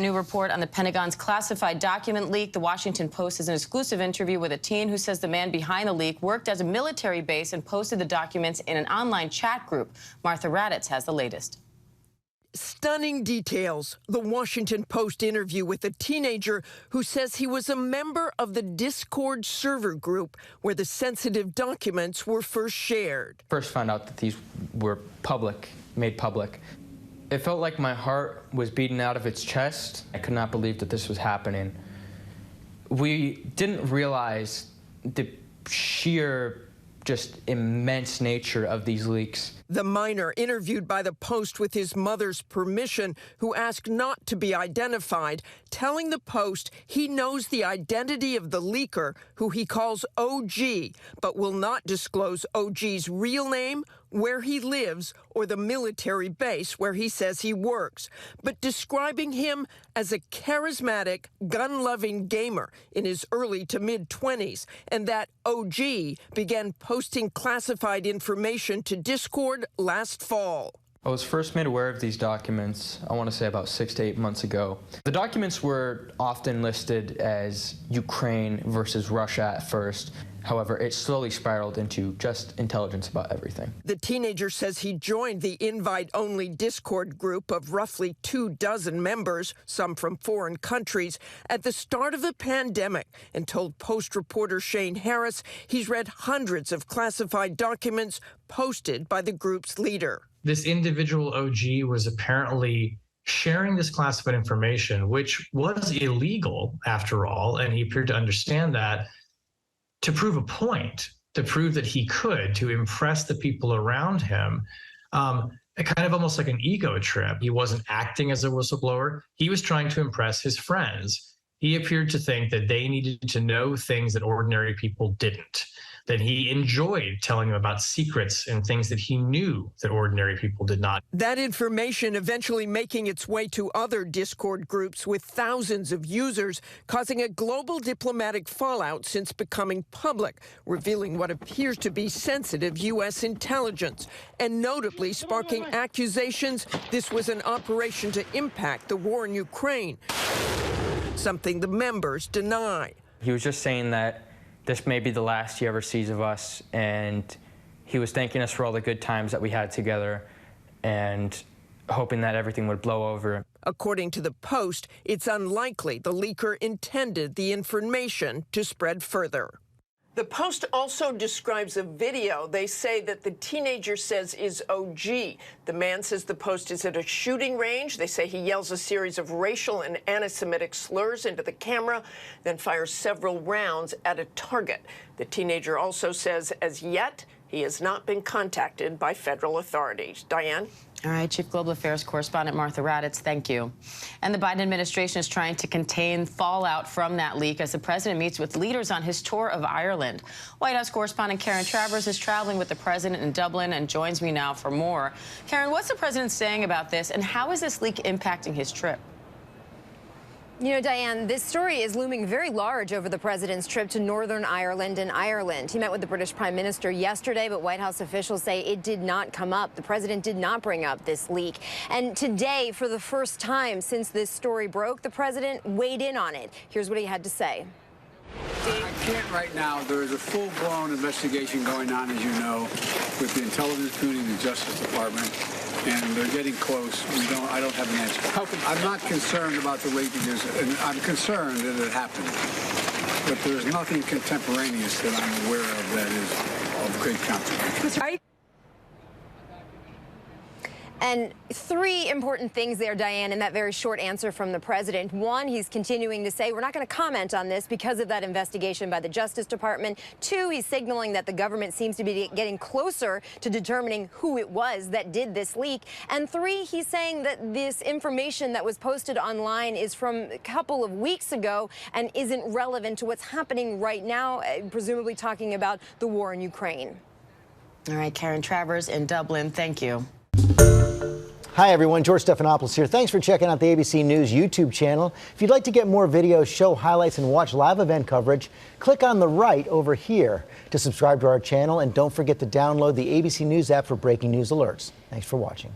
New report on the Pentagon's classified document leak. The Washington Post has an exclusive interview with a teen who says the man behind the leak worked as a military base and posted the documents in an online chat group. Martha Raddatz has the latest. Stunning details. The Washington Post interview with a teenager who says he was a member of the Discord server group where the sensitive documents were first shared. First found out that these were made public. It felt like my heart was beating out of its chest. I could not believe that this was happening. We didn't realize the sheer, just immense nature of these leaks. The minor interviewed by the Post with his mother's permission, who asked not to be identified, telling the Post he knows the identity of the leaker, who he calls OG, but will not disclose OG's real name, where he lives, or the military base where he says he works, but describing him as a charismatic, gun-loving gamer in his early to mid-20s, and that OG began posting classified information to Discord last fall. I was first made aware of these documents, I want to say about 6 to 8 months ago. The documents were often listed as Ukraine versus Russia at first. However, it slowly spiraled into just intelligence about everything. The teenager says he joined the invite-only Discord group of roughly 24 members, some from foreign countries, at the start of the pandemic, and told Post reporter Shane Harris he's read hundreds of classified documents posted by the group's leader. This individual OG was apparently sharing this classified information, which was illegal after all, and he appeared to understand that, to prove a point, to prove that he could, to impress the people around him, kind of almost like an ego trip. He wasn't acting as a whistleblower. He was trying to impress his friends. He appeared to think that they needed to know things that ordinary people didn't, that he enjoyed telling them about secrets and things that he knew that ordinary people did not. That information eventually making its way to other Discord groups with thousands of users, causing a global diplomatic fallout since becoming public, revealing what appears to be sensitive U.S. intelligence, and notably sparking accusations this was an operation to impact the war in Ukraine, something the members deny. He was just saying that this may be the last he ever sees of us, and he was thanking us for all the good times that we had together and hoping that everything would blow over. According to the Post, it's unlikely the leaker intended the information to spread further. The Post also describes a video they say that the teenager says is OG. The man says the Post is at a shooting range. They say he yells a series of racial and anti-Semitic slurs into the camera, then fires several rounds at a target. The teenager also says, as yet, he has not been contacted by federal authorities. Diane? All right, Chief Global Affairs Correspondent Martha Raddatz, thank you. And the Biden administration is trying to contain fallout from that leak as the president meets with leaders on his tour of Ireland. White House correspondent Karen Travers is traveling with the president in Dublin and joins me now for more. Karen, what's the president saying about this, and how is this leak impacting his trip? You know, Diane, this story is looming very large over the president's trip to Northern Ireland and Ireland. He met with the British Prime Minister yesterday, but White House officials say it did not come up. The president did not bring up this leak. And today, for the first time since this story broke, the president weighed in on it. Here's what he had to say. I can't right now. There is a full-blown investigation going on, as you know, with the intelligence community and the Justice Department, and they're getting close. I don't have an answer. I'm not concerned about the leakages, and I'm concerned that it happened. But there's nothing contemporaneous that I'm aware of that is of great consequence. And three important things there, Diane, in that very short answer from the president. One, he's continuing to say we're not going to comment on this because of that investigation by the Justice Department. Two, he's signaling that the government seems to be getting closer to determining who it was that did this leak. And three, he's saying that this information that was posted online is from a couple of weeks ago and isn't relevant to what's happening right now, presumably talking about the war in Ukraine. All right, Karen Travers in Dublin, thank you. Hi, everyone. George Stephanopoulos here. Thanks for checking out the ABC News YouTube channel. If you'd like to get more videos, show highlights, and watch live event coverage, click on the right over here to subscribe to our channel. And don't forget to download the ABC News app for breaking news alerts. Thanks for watching.